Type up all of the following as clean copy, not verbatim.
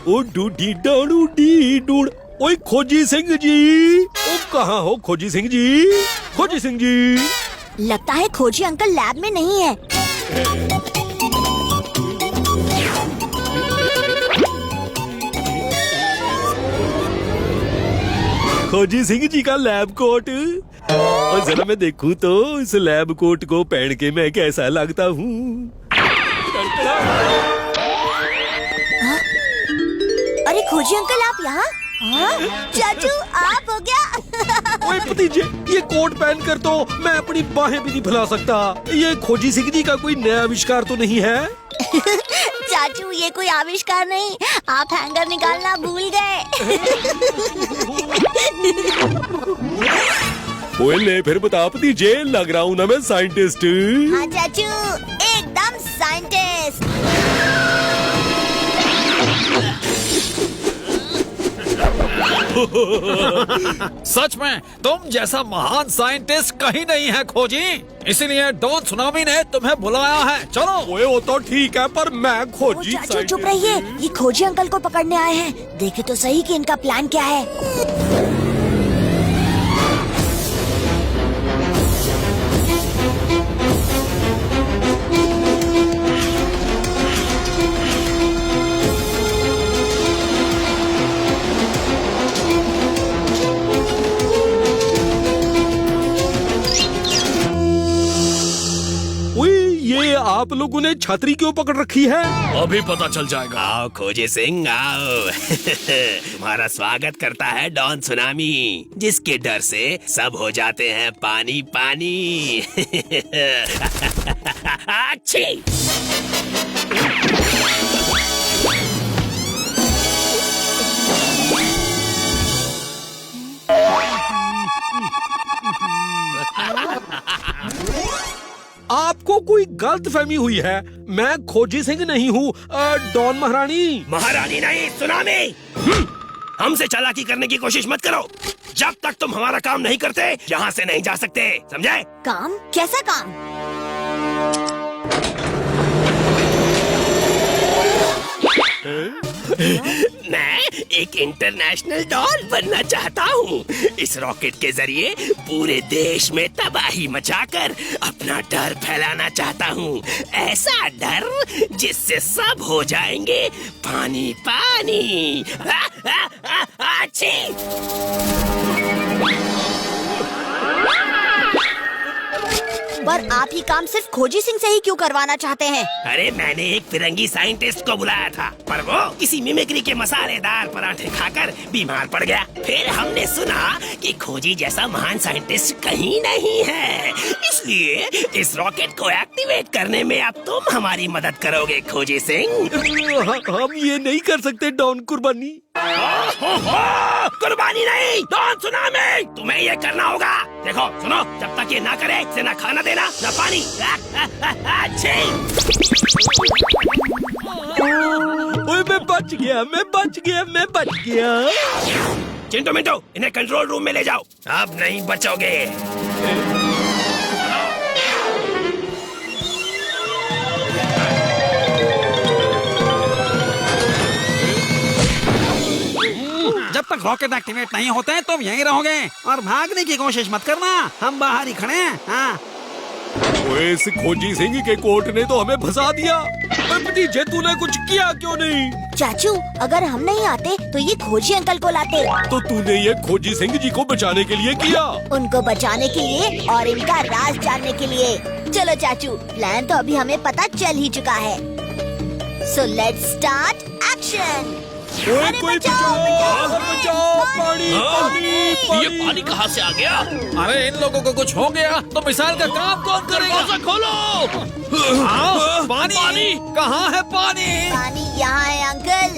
ओ Dudi डाड़ू D dude. ओए खोजी सिंह जी, ओ कहाँ हो खोजी सिंह जी? खोजी सिंह जी। लगता है खोजी अंकल लैब में नहीं है। खोजी सिंह जी का लैब कोट, और जरा मैं देखूं तो इस लैब कोट को पहन के मैं कैसा लगता हूँ। अरे खोजी अंकल आप यहाँ? चाचू आप हो क्या? ओए भतीजे, ये कोट पहन कर तो मैं अपनी बाहें भी नहीं फैला सकता। ये खोजी सिंह जी का कोई नया आविष्कार तो नहीं है? चाचू ये कोई आविष्कार नहीं, आप हैंगर निकालना भूल गए। ओए ले फिर बता भतीजे, लग रहा हूँ ना मैं साइंटिस्ट? हाँ चाचू, एकदम साइंटिस्ट। सच में तुम जैसा महान साइंटिस्ट कहीं नहीं है खोजी, इसीलिए डॉन सुनामी ने तुम्हें बुलाया है। चलो। ओए वो तो ठीक है, पर मैं खोजी चाचू चुप रहिए, ये खोजी अंकल को पकड़ने आए हैं। देखे तो सही कि इनका प्लान क्या है। आप लोगों ने छतरी क्यों पकड़ रखी है? अभी पता चल जाएगा। आओ खोजी सिंह आओ। तुम्हारा स्वागत करता है डॉन सुनामी, जिसके डर से सब हो जाते हैं पानी पानी। अच्छी। आपको कोई गलतफहमी हुई है। मैं खोजी सिंह नहीं हूँ, डॉन महारानी। महारानी नहीं, सुनामी। हमसे चालाकी करने की कोशिश मत करो। जब तक तुम हमारा काम नहीं करते यहाँ से नहीं जा सकते, समझे? काम? कैसा काम? मैं एक इंटरनेशनल डॉन बनना चाहता हूँ। इस रॉकेट के जरिए पूरे देश में तबाही मचाकर अपना डर फैलाना चाहता हूँ। ऐसा डर जिससे सब हो जाएंगे पानी पानी। अच्छी। पर आप ही काम सिर्फ खोजी सिंह से ही क्यों करवाना चाहते हैं? अरे मैंने एक फिरंगी साइंटिस्ट को बुलाया था, पर वो किसी मिमिक्री के मसालेदार पराठे खाकर बीमार पड़ गया। फिर हमने सुना कि खोजी जैसा महान साइंटिस्ट कहीं नहीं है, इसलिए इस रॉकेट को एक्टिवेट करने में अब तुम हमारी मदद करोगे खोजी सिंह। हम ये नहीं कर सकते डॉन कुर्बानी। कुर्बानी नहीं, डॉन सुनामी, तुम्हें ये करना होगा। देखो सुनो, जब तक ये ना करे इसे ना खाना देना ना पानी। ओए मैं बच गया, मैं बच गया, मैं बच गया। चिंटू मिंटू, इन्हें कंट्रोल रूम में ले जाओ। अब नहीं बचोगे। जब तक रॉकेट एक्टिवेट नहीं होते हैं तुम यहीं रहोगे और भागने की कोशिश मत करना, हम बाहर ही खड़े हैं। हाँ। ओए इस खोजी सिंह के कोर्ट ने तो हमें फंसा दिया। भतीजे तूने कुछ किया क्यों नहीं? चाचू अगर हम नहीं आते तो ये खोजी अंकल को लाते। तो तूने ये खोजी सिंह जी को बचाने के लिए किया? उनको बचाने के लिए और इनका राज जानने के लिए। चलो चाचू, प्लान तो अभी हमें पता चल ही चुका है। So let's start action. ओए कोई बचाओ, पानी पानी ये पानी कहाँ से आ गया? अरे इन लोगों को कुछ हो गया तो मिसाइल का काम कौन करेगा? खोलो। पानी, पानी कहाँ है? पानी पानी यहाँ है अंकल।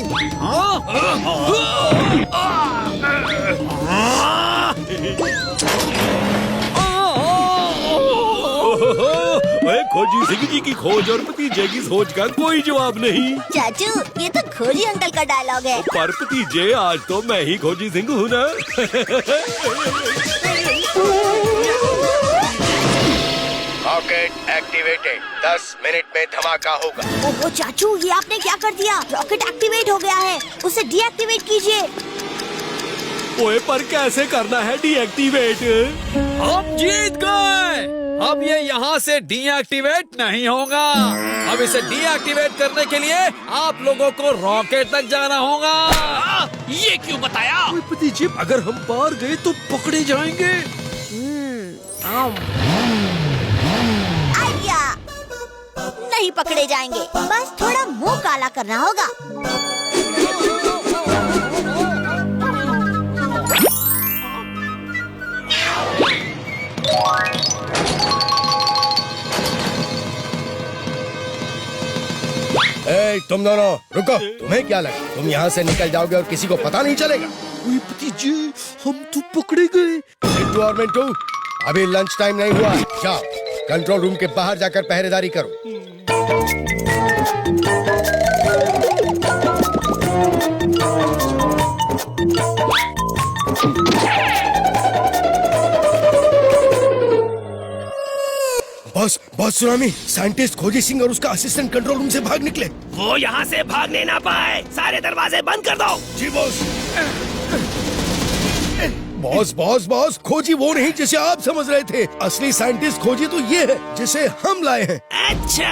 ओए खोजी सिंह जी की खोज और भतीजे की सोच का कोई जवाब नहीं। चाचू ये तो खोजी अंकल का डायलॉग है। पर भतीजे आज तो मैं ही खोजी सिंह हूँ ना। आप रॉकेट एक्टिवेटेड। 10 मिनट में धमाका होगा। ओहो चाचू, ये आपने क्या कर दिया? रॉकेट एक्टिवेट हो गया है, उसे डीएक्टिवेट कीजिए। ओए पर कैसे करना है डीएक्टिवेट? हम जीत गए। अब ये यहाँ से डीएक्टिवेट नहीं होगा। अब इसे डीएक्टिवेट करने के लिए आप लोगों को रॉकेट तक जाना होगा। ये क्यों बताया? ओए भतीजे, अगर हम पार गए तो पकड़े जाएंगे। आइया, नहीं पकड़े जाएंगे, बस थोड़ा मुंह काला करना होगा। ए, तुम दोनों रुको। तुम्हें क्या लगा तुम यहाँ से निकल जाओगे और किसी को पता नहीं चलेगा? ओए भतीजे, हम तो पकड़े गए। चिंटू और मिंटू, अभी लंच टाइम नहीं हुआ। जाओ कंट्रोल रूम के बाहर जाकर पहरेदारी करो। बॉस सुनामी, साइंटिस्ट खोजी सिंह और उसका असिस्टेंट कंट्रोल रूम से भाग निकले। वो यहाँ से भागने ना पाए। सारे दरवाजे बंद कर दो। जी बॉस। बॉस, खोजी वो नहीं जिसे आप समझ रहे थे। असली साइंटिस्ट खोजी तो ये है जिसे हम लाए हैं। अच्छा,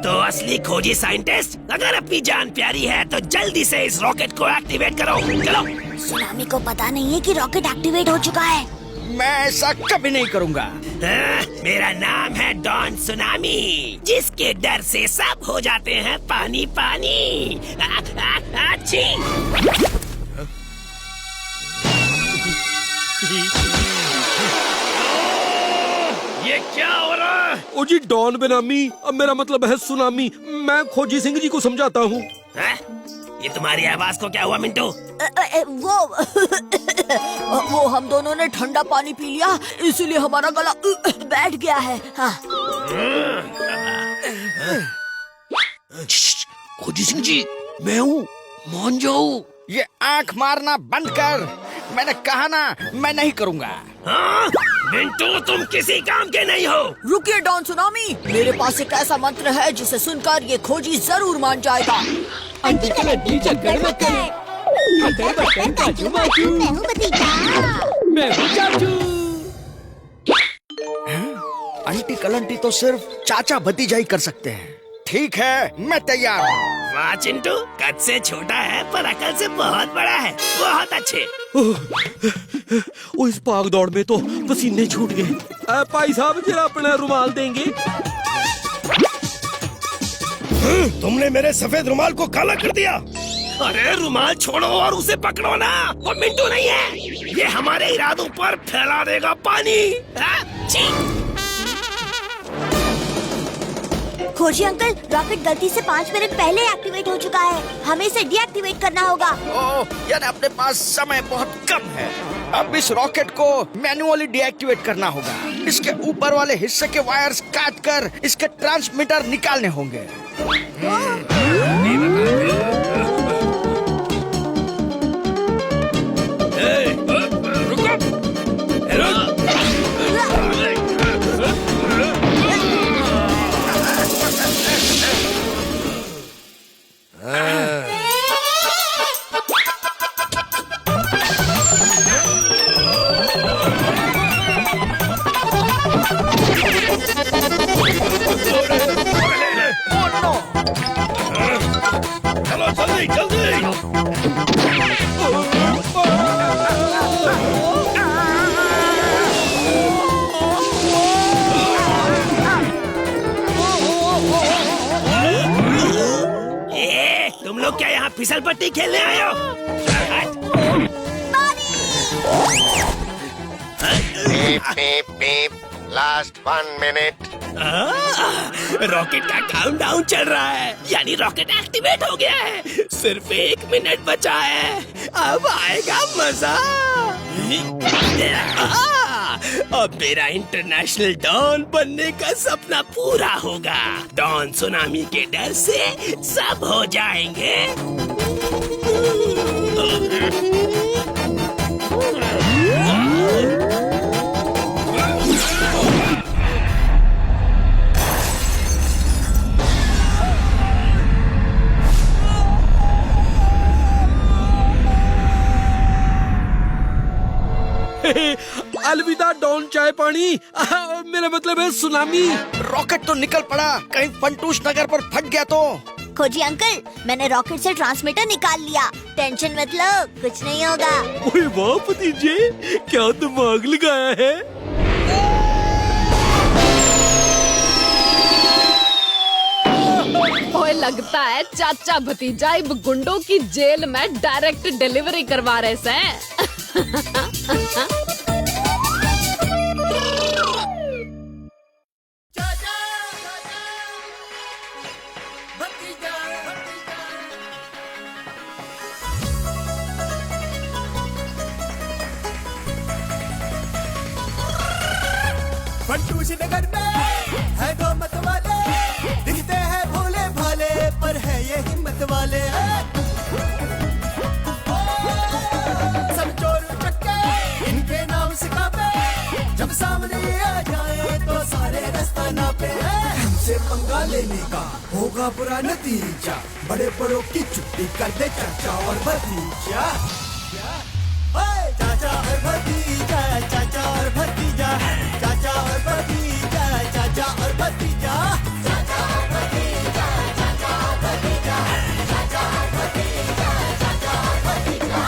तो असली खोजी साइंटिस्ट अगर अपनी जान प्यारी है तो जल्दी से इस रॉकेट को एक्टिवेट करो। चलो। सुनामी को पता नहीं है कि रॉकेट एक्टिवेट हो चुका है। मैं ऐसा कभी नहीं करूँगा। मेरा नाम है डॉन सुनामी, जिसके डर से सब हो जाते हैं पानी पानी। अच्छी। ये क्या हो रहा है? ओ जी डॉन बेनामी, अब मेरा मतलब है सुनामी। मैं खोजी सिंह जी को समझाता हूँ। ये तुम्हारी आवाज को क्या हुआ मिंटू? वो हम दोनों ने ठंडा पानी पी लिया, इसीलिए हमारा गला बैठ गया है। हाँ। खोजी सिंह जी, मैं हूँ, मान जाओ। ये आंख मारना बंद कर। मैंने कहा ना, मैं नहीं करूँगा। हाँ? मिंटू, तुम किसी काम के नहीं हो। रुकिए डॉन सुनामी, मेरे पास एक ऐसा मंत्र है जिसे सुनकर ये खोजी जरूर मान जाएगा। आंटी कलंटी तो सिर्फ चाचा भतीजा ही कर सकते हैं। ठीक है, मैं तैयार हूँ। वाह चिंटू, कद से छोटा है पर अकल से बहुत बड़ा है। बहुत अच्छे। ओ इस भाग दौड़ में तो पसीने छूट गए। भाई साहब जरा अपना रुमाल देंगे? तुमने मेरे सफेद रुमाल को काला कर दिया। अरे रुमाल छोड़ो और उसे पकड़ो ना। वो मिंटू नहीं है, ये हमारे इरादों पर फैला देगा पानी। खोजी अंकल, रॉकेट गलती से 5 मिनट पहले एक्टिवेट हो चुका है। हमें इसे डीएक्टिवेट करना होगा। ओह यार, अपने पास समय बहुत कम है। अब इस रॉकेट को मैन्युअली डीएक्टिवेट करना होगा। इसके ऊपर वाले हिस्से के वायर्स काट कर इसके ट्रांसमीटर निकालने होंगे। चलो जल्दी जल्दी। तुम लोग क्या यहाँ फिसल पट्टी खेलने आए हो? Last 1 minute. रॉकेट का काउंटडाउन चल रहा है, यानी रॉकेट एक्टिवेट हो गया है। सिर्फ 1 मिनट बचा है, अब आएगा मजा। अब मेरा इंटरनेशनल डॉन बनने का सपना पूरा होगा। डॉन सुनामी के डर से सब हो जाएंगे। अलविदा डॉन चाय पानी। मेरा मतलब है सुनामी। रॉकेट तो निकल पड़ा, कहीं फंटूश नगर पर फट गया तो। खोजी अंकल, मैंने रॉकेट से ट्रांसमीटर निकाल लिया, टेंशन मत लो, कुछ नहीं होगा। ओए वाह भतीजे, क्या दिमाग लगाया है। ओए लगता है चाचा भतीजा अब गुंडों की जेल में डायरेक्ट डिलीवरी करवा रहे से। फंटूश नगर में है दो मत वाले, दिखते हैं भोले भाले पर है ये हिम्मत वाले। सब चोर चक्के इनके नाम सिखाते, जब सामने आ जाए तो सारे रास्ता नापे। हमसे पंगा लेने का होगा बुरा नतीजा, बड़े बड़ों की छुट्टी कर दे चाचा और भतीजा। चाचा और भतीजा, चाचा और भतीजा, चाचा और भतीजा, चाचा और भतीजा, चाचा और भतीजा, चाचा और भतीजा, चाचा और भतीजा, चाचा और भतीजा।